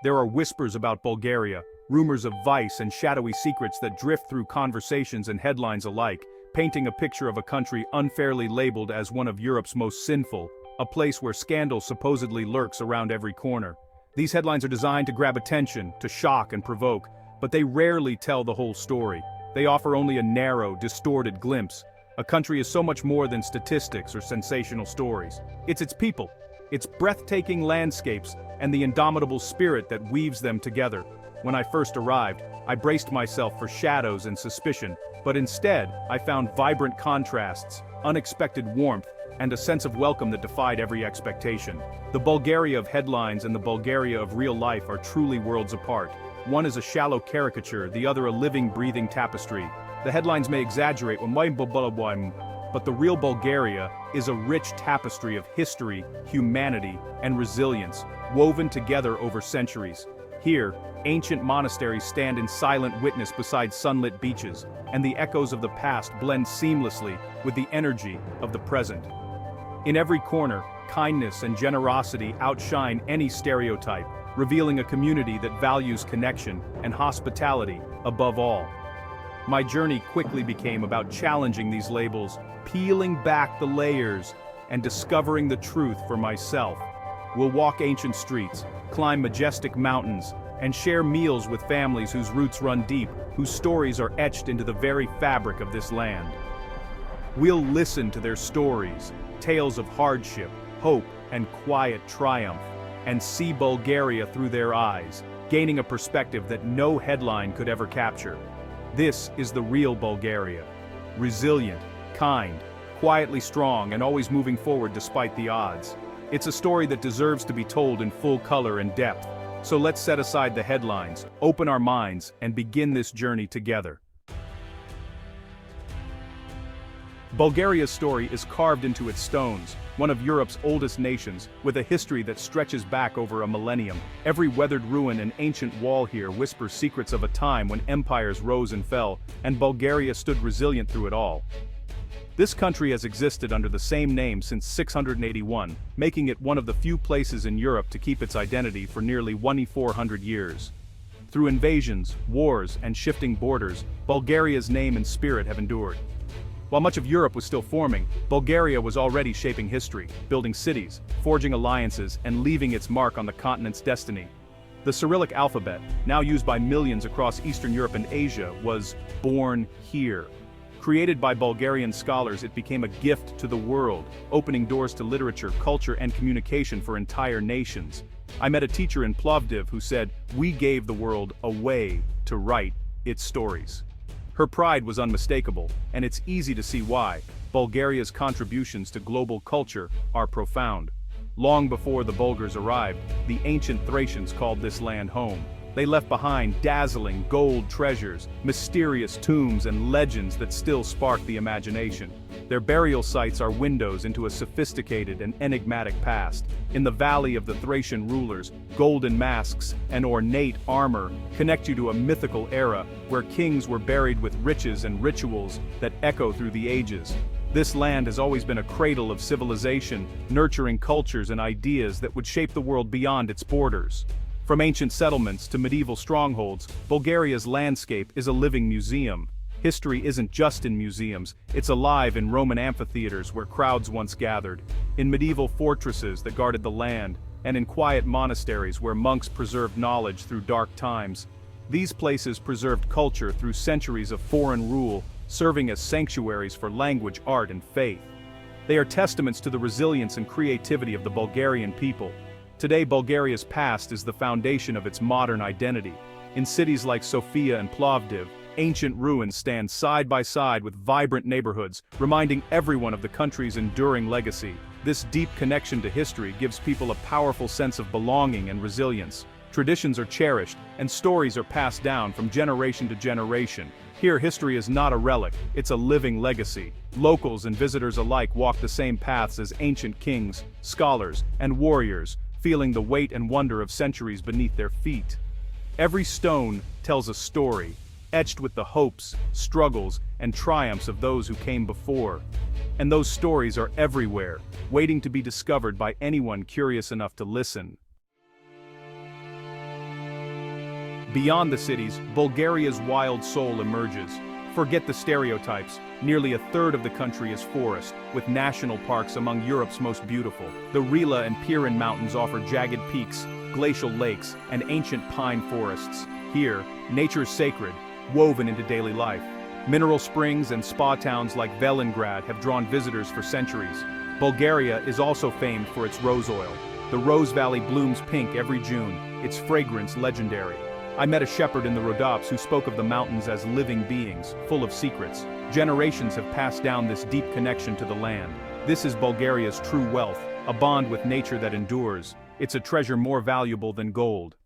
There are whispers about Bulgaria, rumors of vice and shadowy secrets that drift through conversations and headlines alike, painting a picture of a country unfairly labeled as one of Europe's most sinful, a place where scandal supposedly lurks around every corner. These headlines are designed to grab attention, to shock and provoke, but they rarely tell the whole story. They offer only a narrow, distorted glimpse. A country is so much more than statistics or sensational stories. It's its people, its breathtaking landscapes, and the indomitable spirit that weaves them together. When I first arrived, I braced myself for shadows and suspicion, but instead, I found vibrant contrasts, unexpected warmth, and a sense of welcome that defied every expectation. The Bulgaria of headlines and the Bulgaria of real life are truly worlds apart. One is a shallow caricature, the other a living, breathing tapestry. The headlines may exaggerate, but the real Bulgaria is a rich tapestry of history, humanity, and resilience, woven together over centuries. Here, ancient monasteries stand in silent witness beside sunlit beaches, and the echoes of the past blend seamlessly with the energy of the present. In every corner, kindness and generosity outshine any stereotype, revealing a community that values connection and hospitality above all. My journey quickly became about challenging these labels, peeling back the layers, and discovering the truth for myself. We'll walk ancient streets, climb majestic mountains, and share meals with families whose roots run deep, whose stories are etched into the very fabric of this land. We'll listen to their stories, tales of hardship, hope, and quiet triumph, and see Bulgaria through their eyes, gaining a perspective that no headline could ever capture. This is the real Bulgaria. Resilient, kind, quietly strong, and always moving forward despite the odds. It's a story that deserves to be told in full color and depth. So let's set aside the headlines, open our minds, and begin this journey together. Bulgaria's story is carved into its stones, one of Europe's oldest nations, with a history that stretches back over a millennium. Every weathered ruin and ancient wall here whispers secrets of a time when empires rose and fell, and Bulgaria stood resilient through it all. This country has existed under the same name since 681, making it one of the few places in Europe to keep its identity for nearly 1,400 years. Through invasions, wars, and shifting borders, Bulgaria's name and spirit have endured. While much of Europe was still forming, Bulgaria was already shaping history, building cities, forging alliances, and leaving its mark on the continent's destiny. The Cyrillic alphabet, now used by millions across Eastern Europe and Asia, was born here. Created by Bulgarian scholars, it became a gift to the world, opening doors to literature, culture, and communication for entire nations. I met a teacher in Plovdiv who said, "We gave the world a way to write its stories." Her pride was unmistakable, and it's easy to see why. Bulgaria's contributions to global culture are profound. Long before the Bulgars arrived, the ancient Thracians called this land home. They left behind dazzling gold treasures, mysterious tombs, and legends that still spark the imagination. Their burial sites are windows into a sophisticated and enigmatic past. In the valley of the Thracian rulers, golden masks and ornate armor connect you to a mythical era where kings were buried with riches and rituals that echo through the ages. This land has always been a cradle of civilization, nurturing cultures and ideas that would shape the world beyond its borders. From ancient settlements to medieval strongholds, Bulgaria's landscape is a living museum. History isn't just in museums, it's alive in Roman amphitheaters where crowds once gathered, in medieval fortresses that guarded the land, and in quiet monasteries where monks preserved knowledge through dark times. These places preserved culture through centuries of foreign rule, serving as sanctuaries for language, art, and faith. They are testaments to the resilience and creativity of the Bulgarian people. Today, Bulgaria's past is the foundation of its modern identity. In cities like Sofia and Plovdiv, ancient ruins stand side by side with vibrant neighborhoods, reminding everyone of the country's enduring legacy. This deep connection to history gives people a powerful sense of belonging and resilience. Traditions are cherished, and stories are passed down from generation to generation. Here, history is not a relic, it's a living legacy. Locals and visitors alike walk the same paths as ancient kings, scholars, and warriors, feeling the weight and wonder of centuries beneath their feet. Every stone tells a story, etched with the hopes, struggles, and triumphs of those who came before. And those stories are everywhere, waiting to be discovered by anyone curious enough to listen. Beyond the cities, Bulgaria's wild soul emerges. Forget the stereotypes. Nearly a third of the country is forest, with national parks among Europe's most beautiful. The Rila and Pirin mountains offer jagged peaks, glacial lakes, and ancient pine forests. Here, nature's sacred, woven into daily life. Mineral springs and spa towns like Velengrad have drawn visitors for centuries. Bulgaria is also famed for its rose oil. The Rose Valley blooms pink every June, its fragrance legendary. I met a shepherd in the Rhodops who spoke of the mountains as living beings, full of secrets. Generations have passed down this deep connection to the land. This is Bulgaria's true wealth, a bond with nature that endures. It's a treasure more valuable than gold.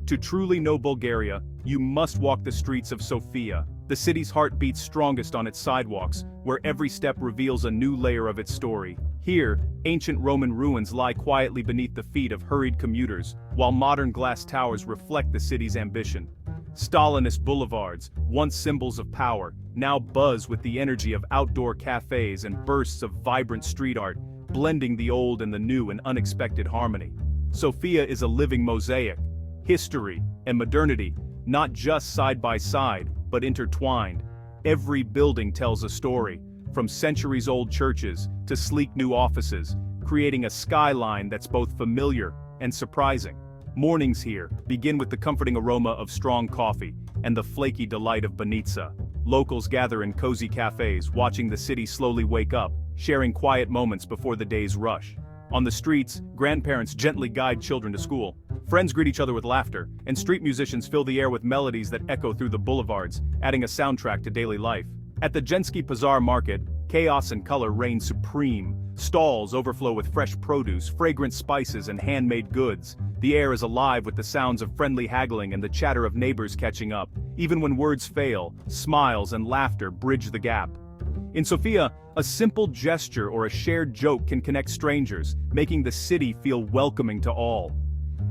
To truly know Bulgaria, you must walk the streets of Sofia. The city's heart beats strongest on its sidewalks, where every step reveals a new layer of its story. Here, ancient Roman ruins lie quietly beneath the feet of hurried commuters, while modern glass towers reflect the city's ambition. Stalinist boulevards, once symbols of power, now buzz with the energy of outdoor cafes and bursts of vibrant street art, blending the old and the new in unexpected harmony. Sofia is a living mosaic. History and modernity, not just side by side, but intertwined. Every building tells a story, from centuries-old churches to sleek new offices, creating a skyline that's both familiar and surprising. Mornings here begin with the comforting aroma of strong coffee and the flaky delight of banitsa. Locals gather in cozy cafes, watching the city slowly wake up, sharing quiet moments before the day's rush. On the streets, grandparents gently guide children to school. Friends greet each other with laughter, and street musicians fill the air with melodies that echo through the boulevards, adding a soundtrack to daily life. At the Genski Pazar market, chaos and color reign supreme. Stalls overflow with fresh produce, fragrant spices, and handmade goods. The air is alive with the sounds of friendly haggling and the chatter of neighbors catching up. Even when words fail, smiles and laughter bridge the gap. In Sofia, a simple gesture or a shared joke can connect strangers, making the city feel welcoming to all.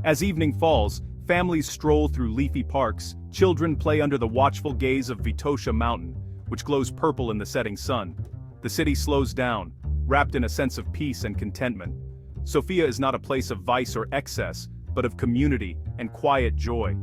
As evening falls, families stroll through leafy parks, children play under the watchful gaze of Vitosha Mountain, which glows purple in the setting sun. The city slows down, wrapped in a sense of peace and contentment. Sofia is not a place of vice or excess, but of community and quiet joy.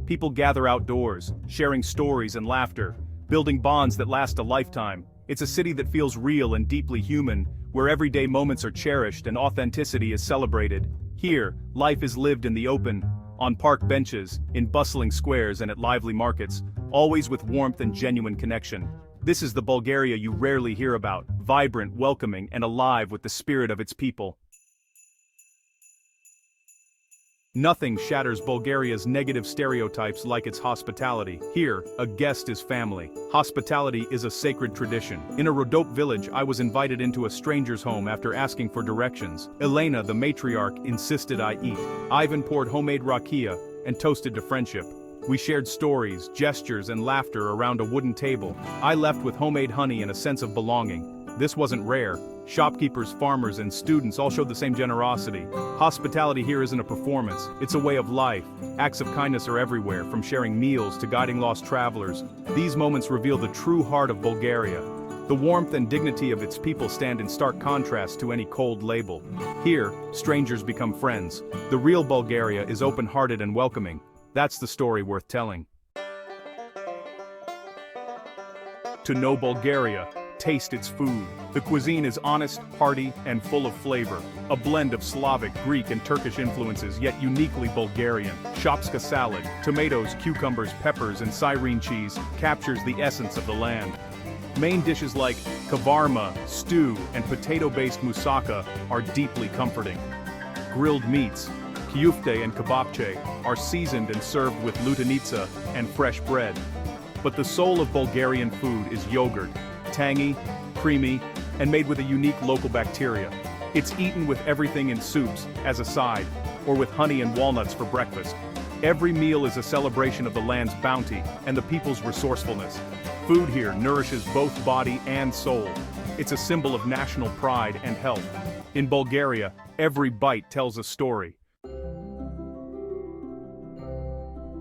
People gather outdoors, sharing stories and laughter, building bonds that last a lifetime. It's a city that feels real and deeply human, where everyday moments are cherished and authenticity is celebrated. Here, life is lived in the open, on park benches, in bustling squares and at lively markets, always with warmth and genuine connection. This is the Bulgaria you rarely hear about, vibrant, welcoming, and alive with the spirit of its people. Nothing shatters Bulgaria's negative stereotypes like its hospitality. Here, a guest is family. Hospitality is a sacred tradition. In a Rhodope village, I was invited into a stranger's home after asking for directions. Elena, the matriarch, insisted I eat. Ivan poured homemade rakia and toasted to friendship. We shared stories, gestures, and laughter around a wooden table. I left with homemade honey and a sense of belonging. This wasn't rare. Shopkeepers, farmers, and students all showed the same generosity. Hospitality here isn't a performance, it's a way of life. Acts of kindness are everywhere, from sharing meals to guiding lost travelers. These moments reveal the true heart of Bulgaria. The warmth and dignity of its people stand in stark contrast to any cold label. Here, strangers become friends. The real Bulgaria is open-hearted and welcoming. That's the story worth telling. To know Bulgaria, taste its food. The cuisine is honest, hearty, and full of flavor. A blend of Slavic, Greek, and Turkish influences, yet uniquely Bulgarian. Shopska salad, tomatoes, cucumbers, peppers, and Cyrene cheese captures the essence of the land. Main dishes like kavarma, stew, and potato-based moussaka are deeply comforting. Grilled meats, kyufte and kebabche, are seasoned and served with lutenica and fresh bread. But the soul of Bulgarian food is yogurt, tangy, creamy, and made with a unique local bacteria. It's eaten with everything in soups, as a side, or with honey and walnuts for breakfast. Every meal is a celebration of the land's bounty and the people's resourcefulness. Food here nourishes both body and soul. It's a symbol of national pride and health. In Bulgaria, every bite tells a story.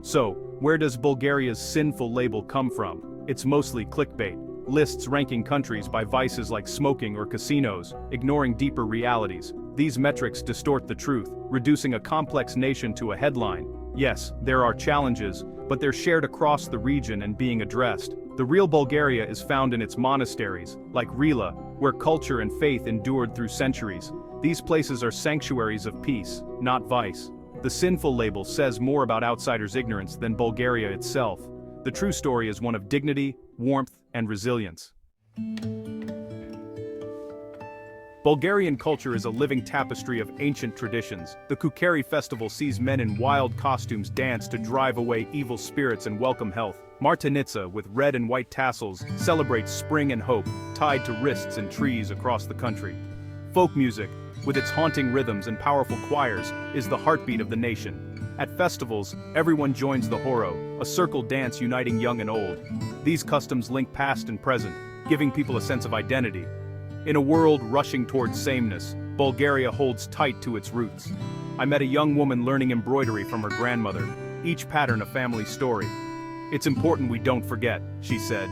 So, where does Bulgaria's sinful label come from? It's mostly clickbait. lists ranking countries by vices like smoking or casinos, ignoring deeper realities. These metrics distort the truth, reducing a complex nation to a headline. Yes, there are challenges, but they're shared across the region and being addressed. The real Bulgaria is found in its monasteries, like Rila, where culture and faith endured through centuries. These places are sanctuaries of peace, not vice. The SINFUL label says more about outsiders' ignorance than Bulgaria itself. The true story is one of dignity, warmth, and resilience. Bulgarian culture is a living tapestry of ancient traditions. The Kukeri festival sees men in wild costumes dance to drive away evil spirits and welcome health. Martinitsa, with red and white tassels, celebrates spring and hope, tied to wrists and trees across the country. Folk music, with its haunting rhythms and powerful choirs, is the heartbeat of the nation. At festivals, everyone joins the horo, a circle dance uniting young and old. These customs link past and present, giving people a sense of identity. In a world rushing towards sameness, Bulgaria holds tight to its roots. I met a young woman learning embroidery from her grandmother, each pattern a family story. "It's important we don't forget," she said.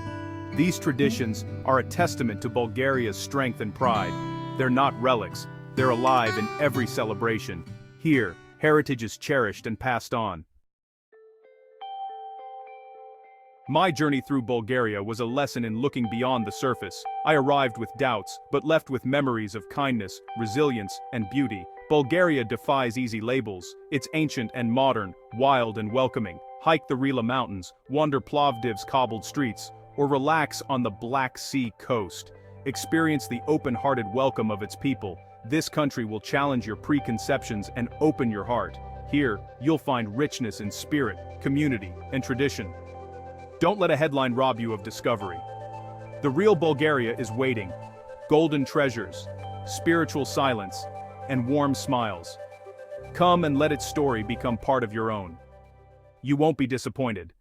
These traditions are a testament to Bulgaria's strength and pride. They're not relics, they're alive in every celebration. Here, heritage is cherished and passed on. My journey through Bulgaria was a lesson in looking beyond the surface. I arrived with doubts, but left with memories of kindness, resilience, and beauty. Bulgaria defies easy labels. It's ancient and modern, wild and welcoming. Hike the Rila Mountains, wander Plovdiv's cobbled streets, or relax on the Black Sea coast. Experience the open-hearted welcome of its people. This country will challenge your preconceptions and open your heart. Here, you'll find richness in spirit, community, and tradition. Don't let a headline rob you of discovery. The real Bulgaria is waiting. Golden treasures, spiritual silence, and warm smiles. Come and let its story become part of your own. You won't be disappointed.